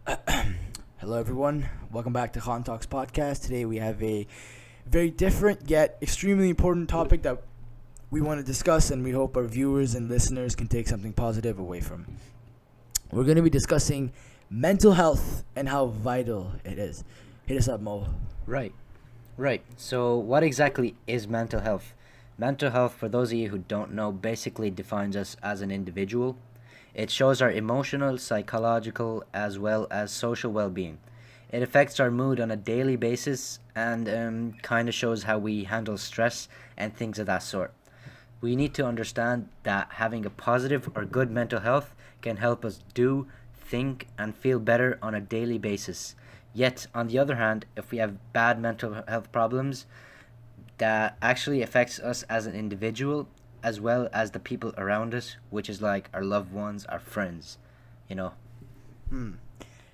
Hello, everyone. Welcome back to Khan Talks podcast. Today we have a very different yet extremely important topic that we want to discuss, and we hope our viewers and listeners can take something positive away from. We're going to be discussing mental health and how vital it is. Hit us up, Mo. Right, right. So, what exactly is mental health? Mental health, for those of you who don't know, basically defines us as an individual. It shows our emotional, psychological, as well as social well being. It affects our mood on a daily basis and kind of shows how we handle stress and things of that sort. We need to understand that having a positive or good mental health can help us do, think, and feel better on a daily basis. Yet, on the other hand, if we have bad mental health problems, that actually affects us as an individual as well as the people around us, which is like our loved ones, our friends, you know. Hmm.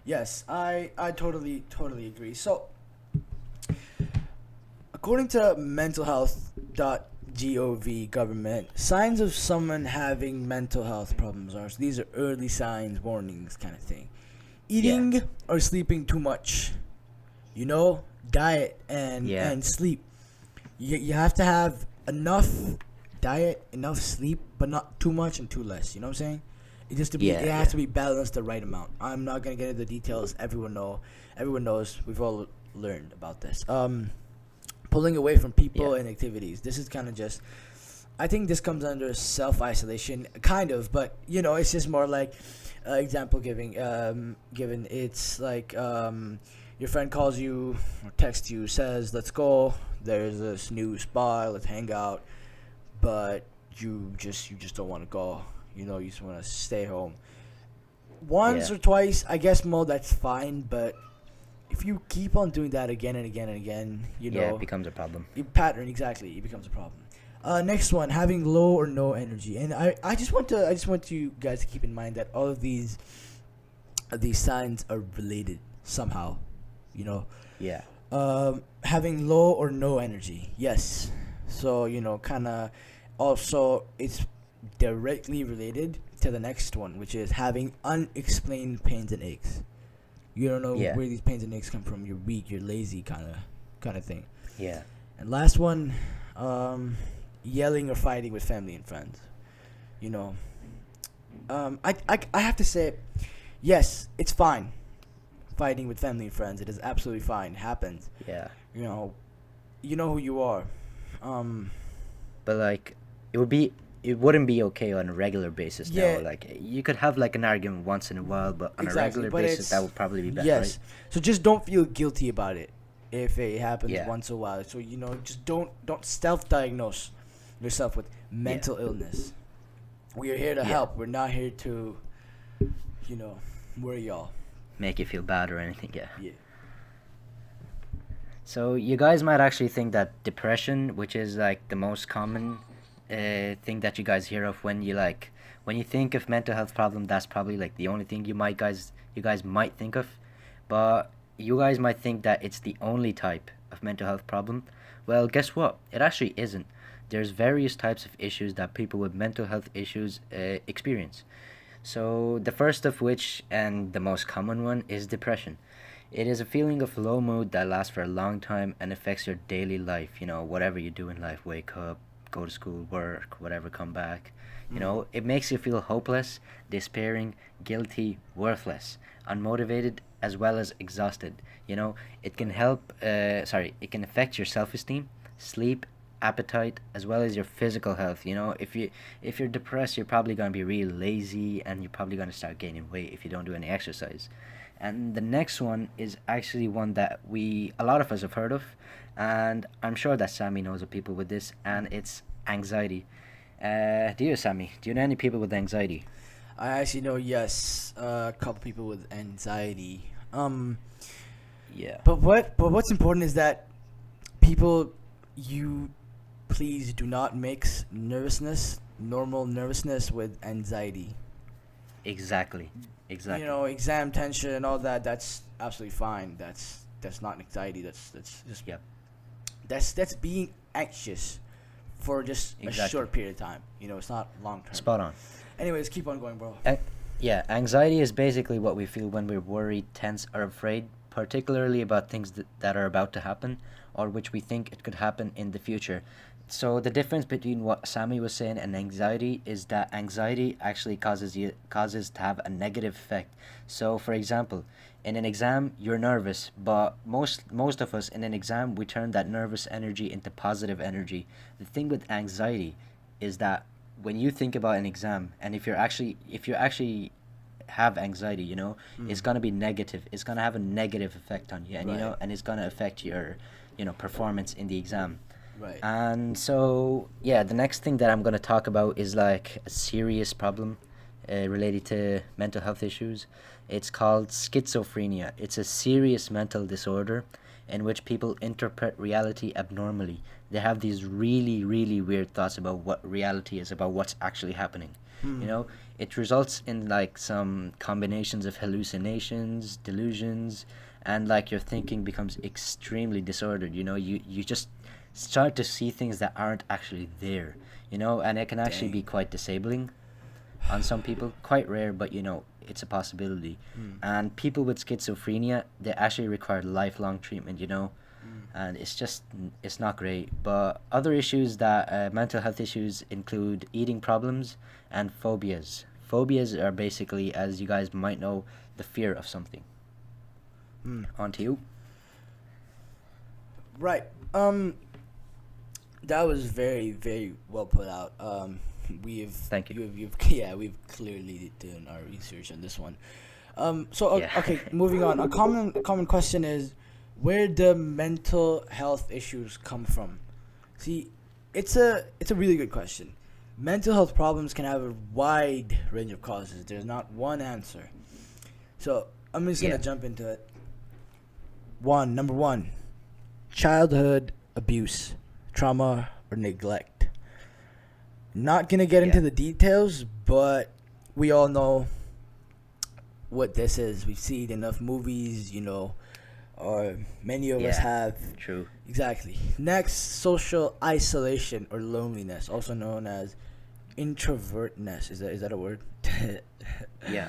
Yes, I totally agree. So, according to mentalhealth.gov government, signs of someone having mental health problems are, so these are early signs, warnings kind of thing. Yeah. Eating or sleeping too much. Diet and Yeah. and sleep. You have to have enough diet, enough sleep, but not too much and too less. You know what I'm saying? It has to be balanced the right amount. I'm not gonna get into the details. Everyone knows. We've all learned about this. Pulling away from people Yeah. and activities. This is kind of just. I think this comes under self isolation, kind of, but it's just more like example giving. Given it's like your friend calls you or texts you, says, "Let's go. There's this new spot. Let's hang out," but you just don't want to go. You just want to stay home. Once Yeah. or twice, I guess, Mo, that's fine. But if you keep on doing that again and again and again, Yeah, it becomes a problem. your pattern, exactly, it becomes a problem. Next one, having low or no energy, and I just want you guys to keep in mind that all of these signs are related somehow. You know, Yeah. having low or no energy, yes. So kind of, also it's directly related to the next one, which is having unexplained pains and aches. You don't know Yeah. where these pains and aches come from. You're weak. You're lazy, kind of thing. Yeah. And last one, um, yelling or fighting with family and friends. You know, I have to say, yes, it's fine. Fighting with family and friends, it is absolutely fine. It happens. Yeah. You know, you know who you are. Um, But like it wouldn't be okay on a regular basis Yeah. now. Like you could have like an argument once in a while, but on Exactly, a regular but basis it's that would probably be better, yes. right? So just don't feel guilty about it if it happens Yeah. once in a while. So just don't self-diagnose yourself with mental illness. We are here to Yeah. help. We're not here to, worry y'all. Make you feel bad or anything, yeah. Yeah. So you guys might actually think that depression, which is like the most common thing that you guys hear of when you think of mental health problem, that's probably like the only thing you guys might think of. But you guys might think that it's the only type of mental health problem. Well, guess what? It actually isn't. There's various types of issues that people with mental health issues experience. So the first of which and the most common one is depression. It is a feeling of low mood that lasts for a long time and affects your daily life. Whatever you do in life, wake up, go to school, work, whatever, come back. It makes you feel hopeless, despairing, guilty, worthless, unmotivated, as well as exhausted. It can affect your self-esteem, sleep, appetite, as well as your physical health. If you're depressed, you're probably going to be really lazy and you're probably going to start gaining weight if you don't do any exercise. And the next one is actually one that a lot of us have heard of, and I'm sure that Sammy knows of people with this, and it's anxiety. Do you, Sammy? Do you know any people with anxiety? I actually know, yes, a couple people with anxiety. Yeah. But what's important is that people, you please do not mix normal nervousness with anxiety. Exactly. Exactly. Exam tension and all that, that's absolutely fine. That's not anxiety. That's just Yep. that's being anxious for just a Exactly. short period of time. It's not long term. Spot on. Anyways, keep on going, bro. Uh, Yeah, anxiety is basically what we feel when we're worried, tense, or afraid, particularly about things that are about to happen or which we think it could happen in the future. So the difference between what Sammy was saying and anxiety is that anxiety actually causes to have a negative effect. So for example, in an exam you're nervous, but most of us in an exam we turn that nervous energy into positive energy. The thing with anxiety is that when you think about an exam and if you actually have anxiety, it's Mm. gonna be negative. It's gonna have a negative effect on you, and Right. and it's gonna affect your, performance in the exam. Right. And so, yeah, the next thing that I'm gonna talk about is like a serious problem related to mental health issues. It's called schizophrenia. It's a serious mental disorder in which people interpret reality abnormally. They have these really, really weird thoughts about what reality is, about what's actually happening. You Mm. know, it results in like some combinations of hallucinations, delusions, and like your thinking becomes extremely disordered. You just start to see things that aren't actually there. And it can actually be Dang. quite disabling on some people. Quite rare, but it's a possibility. Mm. And people with schizophrenia, they actually require lifelong treatment. Mm. And it's not great. But other issues that mental health issues include eating problems and phobias. Phobias are basically, as you guys might know, the fear of something. Mm. On to you. Right. That was very, very well put out. We've Thank you. you've yeah, we've clearly done our research on this one. Yeah. Okay, moving on. A common question is, where do mental health issues come from? See, it's a really good question. Mental health problems can have a wide range of causes. There's not one answer. So I'm just gonna Yeah. jump into it. Number one, childhood abuse, trauma, or neglect. Not gonna get Yeah. into the details, but we all know what this is. We've seen enough movies, or many of us Yeah. have. True. Exactly. Next, social isolation or loneliness, also known as introvertness. Is that a word? Yeah.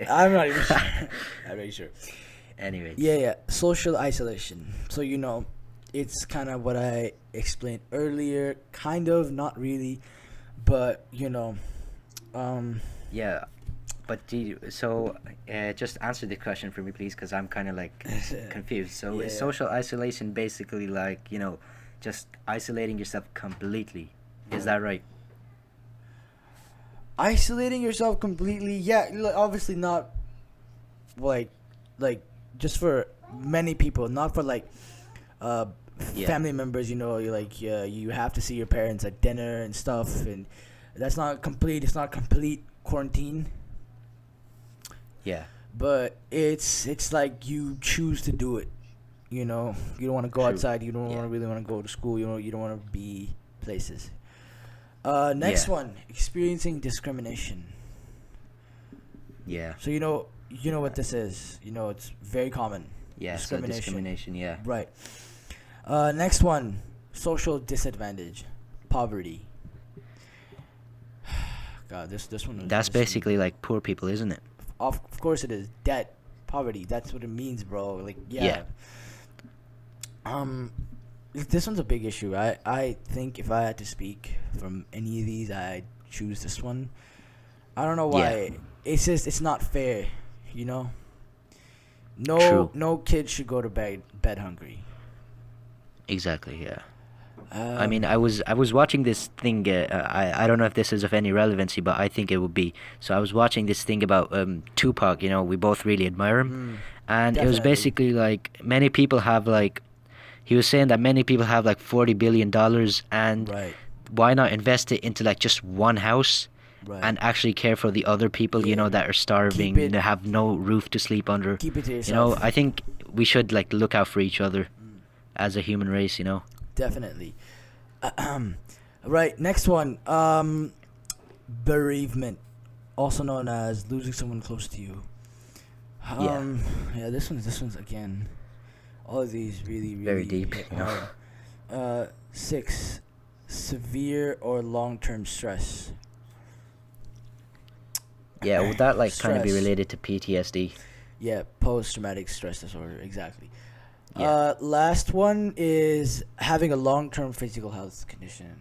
I'm not even sure. I'm not really sure. Anyways. Yeah, yeah. Social isolation. So it's kind of what I explained earlier. Kind of, not really, but um, Yeah. But just answer the question for me, please, because I'm kind of like confused. So is yeah. social isolation basically like, just isolating yourself completely? Is that right? Isolating yourself completely. Yeah, obviously not like like just for many people, not for like uh Yeah. family members. You have to see your parents at dinner and stuff, and that's not complete. It's not complete quarantine, Yeah. but it's like you choose to do it. You don't want to go True. outside. You don't Yeah. really want to go to school. You don't want to be places. Next Yeah. one, experiencing discrimination. Yeah. So you know what this is. It's very common. Yeah. So Discrimination. discrimination. Yeah. Right. Next one, social disadvantage, poverty. God, this one That's is basically like poor people, isn't it? of course it is debt, poverty. That's what it means, bro. Like, yeah. Yeah. Um, this one's a big issue. I think if I had to speak from any of these, I'd choose this one. I don't know Yeah. why. It's just it's not fair, you know. No True. no kid should go to bed hungry. Exactly. Yeah. I mean, Um, I was watching this thing. I don't know if this is of any relevancy, but I think it would be. So I was watching this thing about Tupac. We both really admire him, mm, and it was definitely. basically like many people have like. He was saying that many people have like $40 billion, and Right. why not invest it into like just one house, Right. and actually care for the other people Yeah. that are Keep starving, it have no roof to sleep under. keep it to yourself. I think we should like look out for each other Mm, as a human race. definitely. Right. Next one. Bereavement, also known as losing someone close to you. Yeah. Yeah. This one's again. All of these really Very really deep. hit hard. 6, severe or long term stress. Yeah, would that like kind of be Stress. related to PTSD? Yeah, post-traumatic stress disorder. Exactly. Yeah. Last one is having a long-term physical health condition.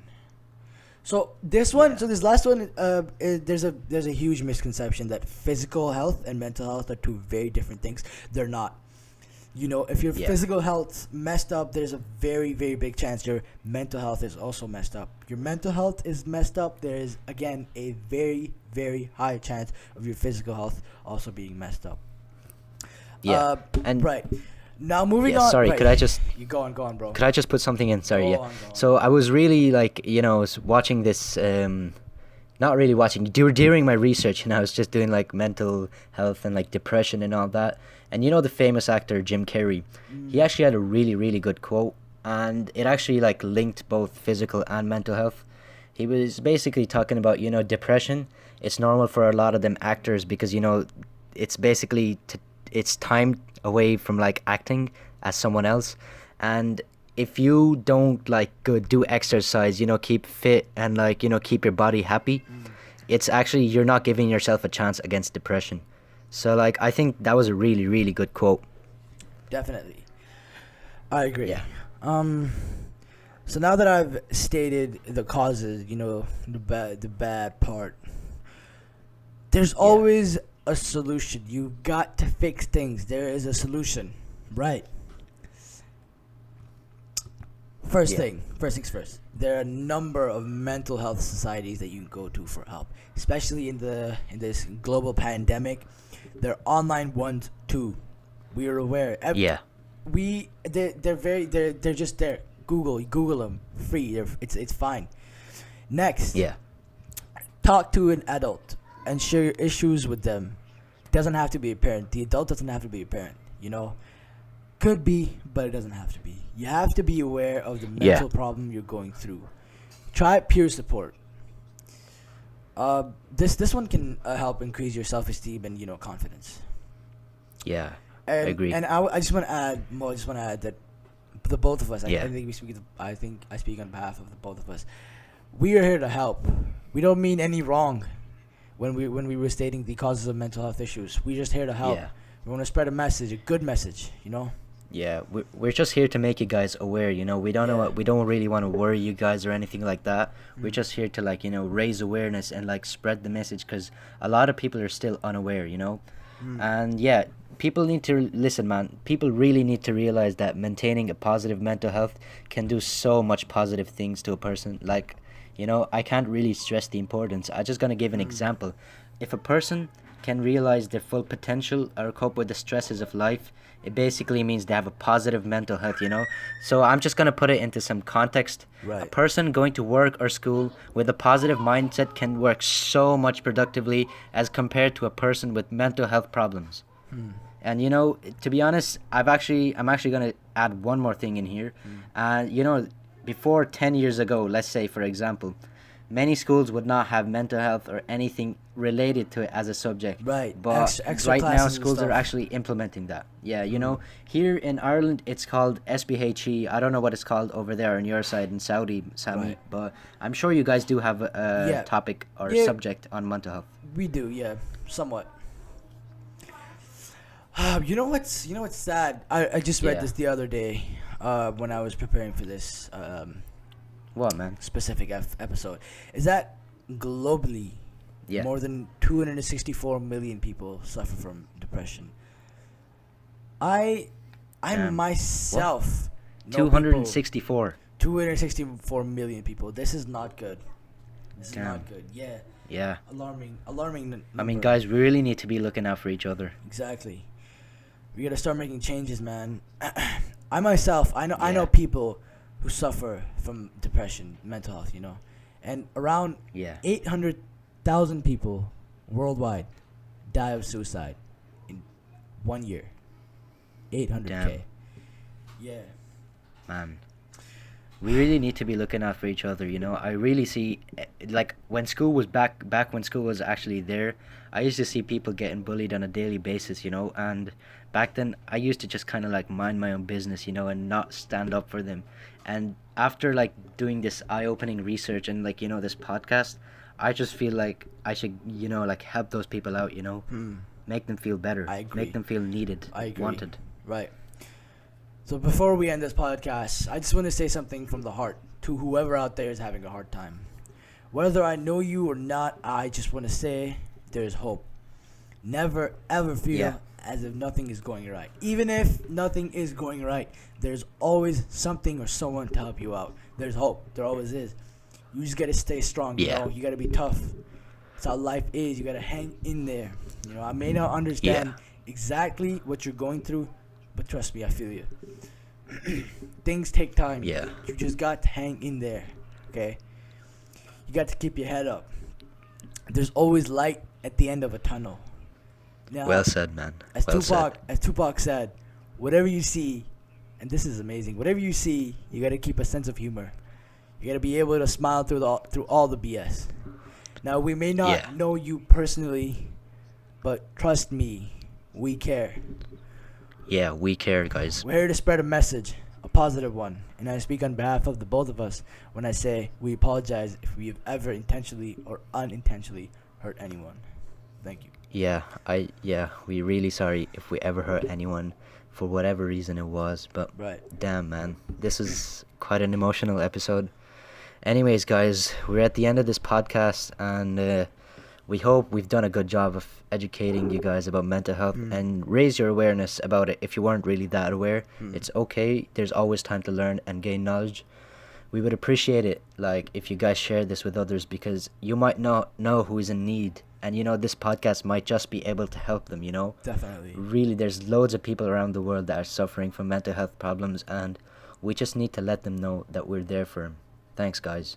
So this one, Yeah. so this last one, there's a huge misconception that physical health and mental health are two very different things. They're not. You know, if your Yeah. physical health's messed up, there's a very, very big chance your mental health is also messed up. Your mental health is messed up, there is again a very, very high chance of your physical health also being messed up. Yeah. Uh, And right. Now moving yeah, on. sorry, Right. You Go on, bro. could I just put something in? Sorry, yeah. Go on. So I was really like, was watching this not really watching during my research, and I was just doing like mental health and like depression and all that. And the famous actor Jim Carrey, he Mm, actually had a really really good quote, and it actually like linked both physical and mental health. He was basically talking about depression. It's normal for a lot of them actors because it's basically it's time away from like acting as someone else, and if you don't like go do exercise, keep fit and like keep your body happy, mm, it's actually you're not giving yourself a chance against depression. So like I think that was a really really good quote. definitely. I agree. Yeah. Um. So now that I've stated the causes, the bad part, there's Yeah. always a solution. You got to fix things. There is a solution, right? Yeah. First things first. There are a number of mental health societies that you can go to for help, especially in this global pandemic. There are online ones too. We are aware. Yeah. They're just there. Google them, free. It's fine. Next, Yeah. talk to an adult and share your issues with them. Doesn't have to be a parent. The adult doesn't have to be a parent. Could be, but it doesn't have to be. You have to be aware of the Yeah. mental problem you're going through. Try peer support. This one can help increase your self esteem and confidence. Yeah. And Agree. I just want to add, Mo. I just want to add that the both of us. Yeah. I think we speak. I think I speak on behalf of the both of us. We are here to help. We don't mean any wrong when we were stating the causes of mental health issues. We're just here to help. Yeah. We want to spread a message, a good message. Yeah, we're just here to make you guys aware. We don't know Yeah. what we don't really want to worry you guys or anything like that. We're Mm. just here to like raise awareness and like spread the message because a lot of people are still unaware. Mm. And yeah, people need to listen, man. People really need to realize that maintaining a positive mental health can do so much positive things to a person. Like, I can't really stress the importance. I'm just gonna give an Mm. example. If a person can realize their full potential or cope with the stresses of life, it basically means they have a positive mental health. So I'm just gonna put it into some context. A Right. person going to work or school with a positive mindset can work so much productively as compared to a person with mental health problems. Mm. And to be honest, I'm actually gonna add one more thing in here. Before 10 years ago, let's say for example, many schools would not have mental health or anything related to it as a subject. Right. But Extra right now, classes and schools are stuff. actually implementing that. Yeah, here in Ireland, it's called SPHE. I don't know what it's called over there on your side in Saudi, Sami, Right. but I'm sure you guys do have a Yeah. topic or Yeah. subject on mental health. We do, yeah, somewhat. You know what's sad? I just read Yeah. this the other day, when I was preparing for this What, man? specific episode. Is that globally, Yeah. more than 264 million people suffer from depression. I Damn. myself know people. 264. 264 million people. This is not good. This is Damn. not good. Yeah, Yeah. alarming. I mean, Number. guys, we really need to be looking out for each other. Exactly. We gotta start making changes, man. I myself, I Yeah. know people who suffer from depression, mental health, and around Yeah. 800,000 people worldwide die of suicide in 1 year. 800K. Yeah. Man. We really need to be looking out for each other. I really see, like when school was back when school was actually there, I used to see people getting bullied on a daily basis. And back then I used to just kind of like mind my own business, and not stand up for them. And after like doing this eye-opening research and like this podcast, I just feel like I should, like help those people out, make them feel better, I agree. make them feel needed, I agree. wanted. Right. So before we end this podcast, I just want to say something from the heart to whoever out there is having a hard time. Whether I know you or not, I just want to say there's hope. Never ever feel Yeah. as if nothing is going right. Even if nothing is going right, there's always something or someone to help you out. There's hope. There always is. You just gotta stay strong. Yeah. You gotta be tough. That's how life is. You gotta hang in there. I may not understand exactly what you're going through, but trust me, I feel you. Things take time. Yeah. You just got to hang in there. Okay. You got to keep your head up. There's always light at the end of a tunnel. Now, Well said, man. as Well said. Tupac said, whatever you see, and this is amazing, whatever you see, you got to keep a sense of humor. You got to be able to smile through all the BS. Now, we may not know you personally, but trust me, we care. Yeah, we care, guys. We're here to spread a message, a positive one, and I speak on behalf of the both of us when I say we apologize if we have ever intentionally or unintentionally hurt anyone. Thank you. We really sorry if we ever hurt anyone for whatever reason it was, but Right. damn, man, this is quite an emotional episode. Anyways, guys, we're at the end of this podcast, and we hope we've done a good job of educating you guys about mental health and raise your awareness about it if you weren't really that aware. It's okay. There's always time to learn and gain knowledge. We would appreciate it, like, if you guys share this with others, because you might not know who is in need, and this podcast might just be able to help them. Definitely. Really, there's loads of people around the world that are suffering from mental health problems, and we just need to let them know that we're there for them. Thanks, guys.